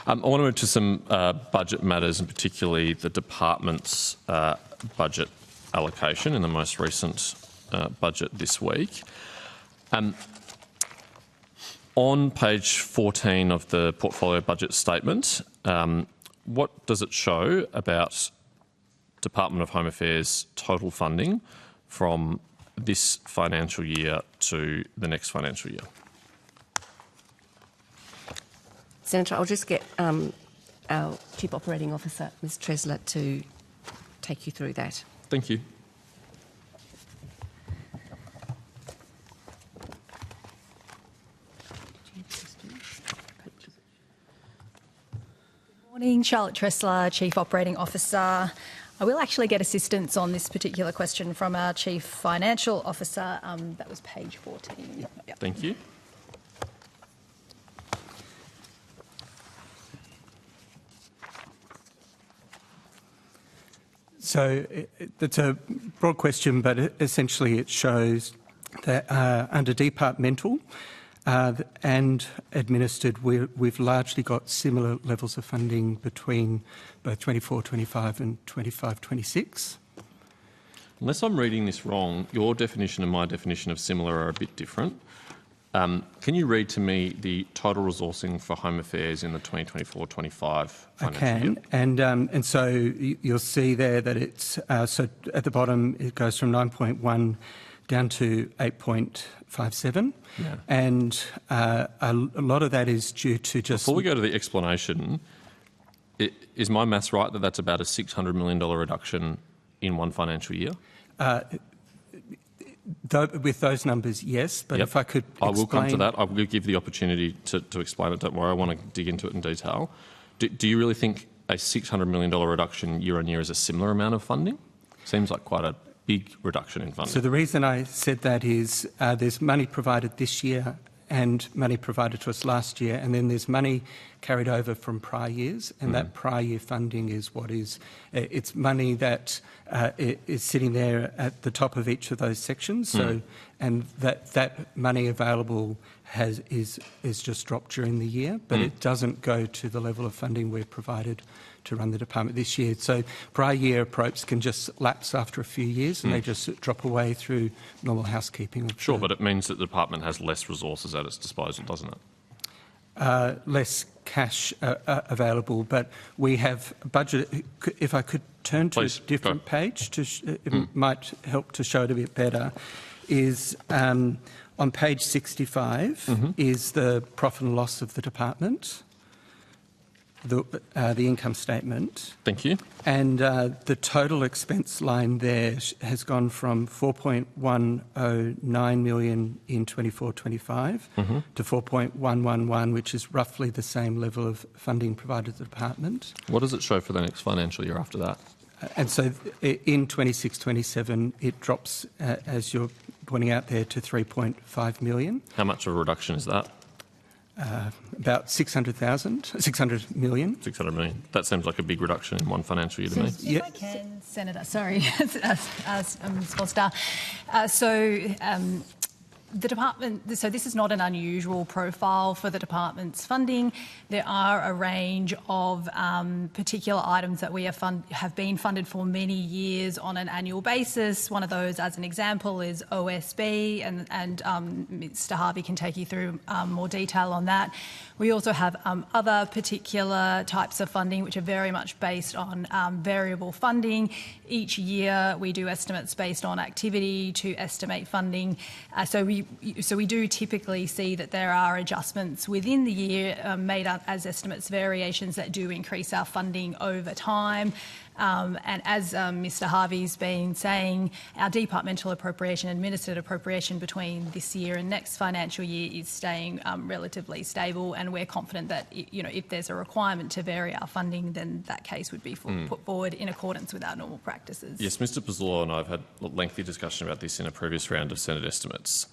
I want to move to some budget matters, and particularly the department's budget allocation in the most recent budget this week. On page 14 of the portfolio budget statement, what does it show about Department of Home Affairs total funding from this financial year to the next financial year? Senator, I'll just get our Chief Operating Officer, Ms Tresler, to take you through that. Thank you. Good morning, Charlotte Tresler, Chief Operating Officer. I will actually get assistance on this particular question from our Chief Financial Officer. That was page 14. Yep. Thank you. So it's a broad question, but essentially it shows that under departmental and administered, we've largely got similar levels of funding between both 24-25 and 25-26. Unless I'm reading this wrong, your definition and my definition of similar are a bit different. Can you read to me the total resourcing for Home Affairs in the 2024-25 financial year? And so you'll see there that it's so at the bottom it goes from 9.1 down to 8.57, and a lot of that is due to just. Before we go to the explanation, is my maths right that that's about a $600 million reduction in one financial year? With those numbers, yes, but if I could explain... I will come to that. I will give the opportunity to explain it. Don't worry, I want to dig into it in detail. Do you really think a $600 million reduction year on year is a similar amount of funding? Seems like quite a big reduction in funding. So the reason I said that is there's money provided this year and money provided to us last year, and then there's money carried over from prior years, and that prior year funding is what is, it's money that is sitting there at the top of each of those sections. So, and that money available is just dropped during the year, but it doesn't go to the level of funding we're provided to run the department this year. So prior year approach can just lapse after a few years and they just drop away through normal housekeeping. Sure, but it means that the department has less resources at its disposal, doesn't it? Less cash available, but we have budgeted. If I could turn to a different page, it might help to show it a bit better, is on page 65 is the profit and loss of the department. The income statement. Thank you. And the total expense line there has gone from 4.109 million in 24-25 to 4.111, which is roughly the same level of funding provided to the department. What does it show for the next financial year after that? And so in 26-27, it drops, as you're pointing out there, to 3.5 million. How much of a reduction is that? About 600 million. 600 million. That seems like a big reduction in one financial year to me. If I can, Senator, sorry, as Ms Foster. The department, so this is not an unusual profile for the department's funding. There are a range of particular items that we have been funded for many years on an annual basis. One of those, as an example, is OSB, and Mr Harvey can take you through more detail on that. We also have other particular types of funding which are very much based on variable funding. Each year we do estimates based on activity to estimate funding. So we do typically see that there are adjustments within the year made up as estimates variations that do increase our funding over time. And as Mr Harvey's been saying, our departmental appropriation, administered appropriation between this year and next financial year is staying relatively stable, and we're confident that if there's a requirement to vary our funding, then that case would be put forward in accordance with our normal practices. Yes, Mr Pizzolo and I have had a lengthy discussion about this in a previous round of Senate estimates.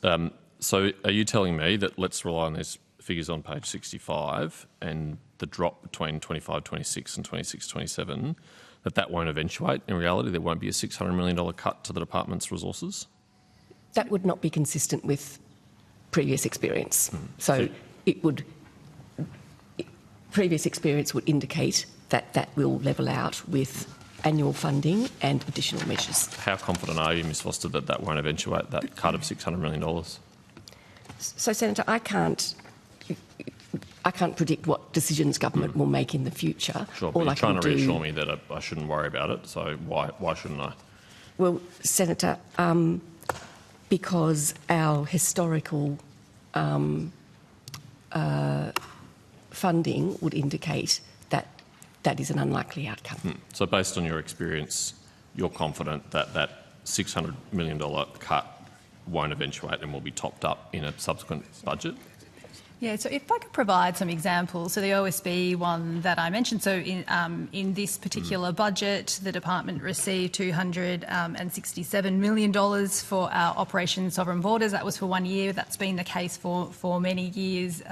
So are you telling me that let's rely on these figures on page 65 and the drop between 25-26 and 26-27, that won't eventuate? In reality, there won't be a $600 million cut to the department's resources? That would not be consistent with previous experience. So it would... previous experience would indicate that that will level out with annual funding and additional measures. How confident are you, Ms Foster, that that won't eventuate that cut of $600 million? So, Senator, I can't predict what decisions government will make in the future. Sure, but you're trying to reassure me that I shouldn't worry about it, so why shouldn't I? Well, Senator, because our historical funding would indicate that that is an unlikely outcome. So based on your experience, you're confident that that $600 million cut won't eventuate and will be topped up in a subsequent budget? Yeah, so if I could provide some examples. So the OSB one that I mentioned, so in this particular budget, the department received $267 million for our Operation Sovereign Borders. That was for 1 year. That's been the case for many years.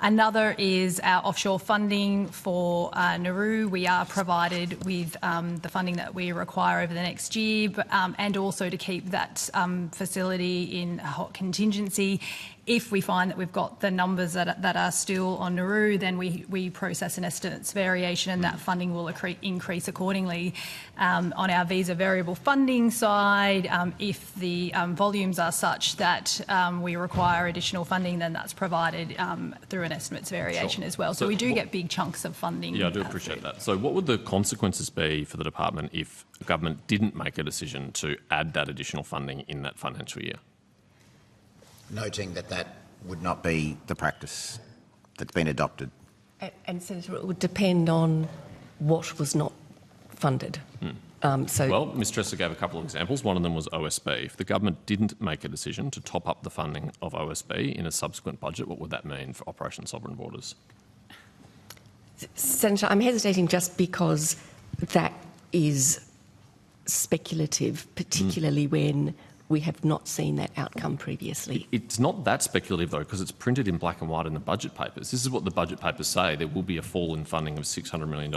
Another is our offshore funding for Nauru. We are provided with the funding that we require over the next year, and also to keep that facility in hot contingency. If we find that we've got the numbers that are still on Nauru, then we process an estimates variation, and that funding will increase accordingly. On our visa variable funding side, if the volumes are such that we require additional funding, then that's provided through an estimates variation as well. So we do get big chunks of funding. Yeah, I do appreciate that. So what would the consequences be for the department if the government didn't make a decision to add that additional funding in that financial year? Noting that that would not be the practice that's been adopted. And Senator, it would depend on what was not funded. Well, Ms Tressler gave a couple of examples. One of them was OSB. If the government didn't make a decision to top up the funding of OSB in a subsequent budget, what would that mean for Operation Sovereign Borders? Senator, I'm hesitating just because that is speculative, particularly when we have not seen that outcome previously. It's not that speculative, though, because it's printed in black and white in the budget papers. This is what the budget papers say. There will be a fall in funding of $600 million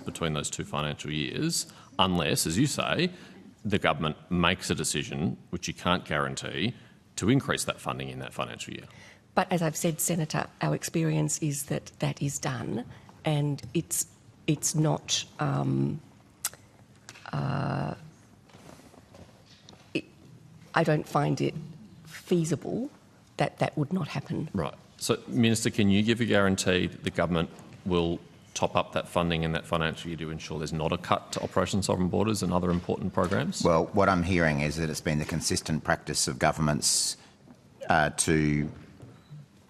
between those two financial years, unless, as you say, the government makes a decision, which you can't guarantee, to increase that funding in that financial year. But as I've said, Senator, our experience is that that is done, and it's not... I don't find it feasible that that would not happen. Right. So, Minister, can you give a guarantee that the government will top up that funding in that financial year to ensure there's not a cut to Operation Sovereign Borders and other important programs? Well, what I'm hearing is that it's been the consistent practice of governments to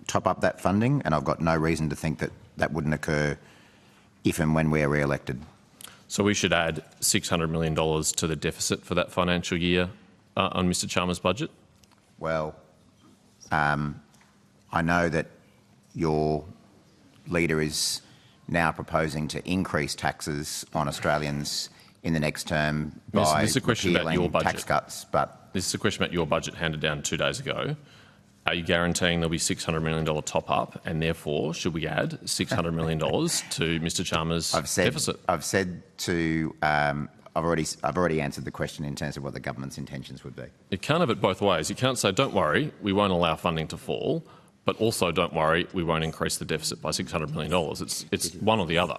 top up that funding, and I've got no reason to think that that wouldn't occur if and when we're re-elected. So we should add $600 million to the deficit for that financial year on Mr Chalmers' budget? Well, I know that your leader is now proposing to increase taxes on Australians in the next term by this is a question about your budget. Tax cuts. But this is a question about your budget handed down 2 days ago. Are you guaranteeing there'll be $600 million top up, and therefore should we add $600 million to Mr Chalmers' deficit? I've said to. I've already answered the question in terms of what the government's intentions would be. You can't have it both ways. You can't say, don't worry, we won't allow funding to fall, but also don't worry, we won't increase the deficit by $600 million. It's one or the other.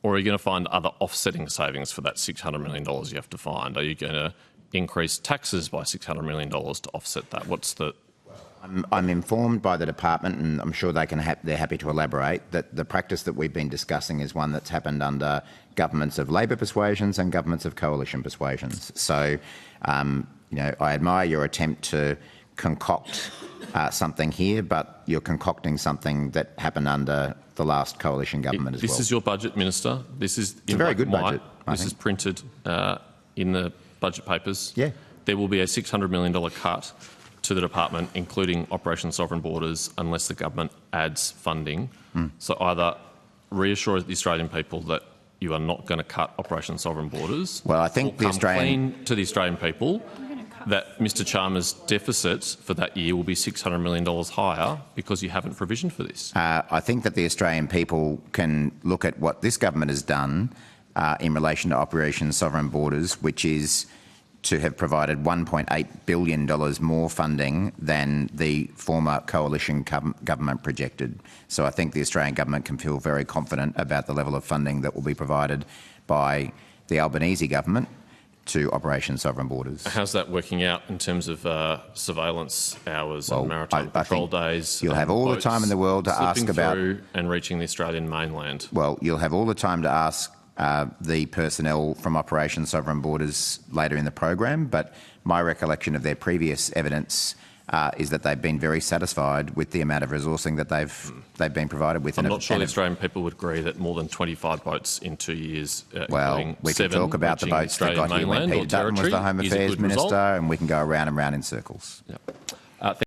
Or are you going to find other offsetting savings for that $600 million you have to find? Are you going to increase taxes by $600 million to offset that? What's the... I'm informed by the department, and I'm sure they're happy to elaborate, that the practice that we've been discussing is one that's happened under governments of Labor persuasions and governments of coalition persuasions. So, I admire your attempt to concoct something here, but you're concocting something that happened under the last coalition government as well. This is your budget, Minister. This is a very good budget. This is printed in the budget papers. Yeah. There will be a $600 million cut to the department, including Operation Sovereign Borders, unless the government adds funding. So either reassure the Australian people that you are not going to cut Operation Sovereign Borders, well, I think or come clean to the Australian people that Mr Chalmers' deficit for that year will be $600 million higher because you haven't provisioned for this. I think that the Australian people can look at what this government has done in relation to Operation Sovereign Borders, which is to have provided $1.8 billion more funding than the former coalition government projected. So I think the Australian government can feel very confident about the level of funding that will be provided by the Albanese government to Operation Sovereign Borders. How's that working out in terms of surveillance hours and maritime I patrol think days? You'll have all the time in the world to ask about and reaching the Australian mainland. Well, you'll have all the time to ask the personnel from Operation Sovereign Borders later in the program, but my recollection of their previous evidence is that they've been very satisfied with the amount of resourcing that they've been provided with. I'm not sure the Australian people would agree that more than 25 boats in 2 years. Well, we can talk about the boats that got here when Peter Dutton was the Home Affairs Minister, and we can go around and round in circles. Yep.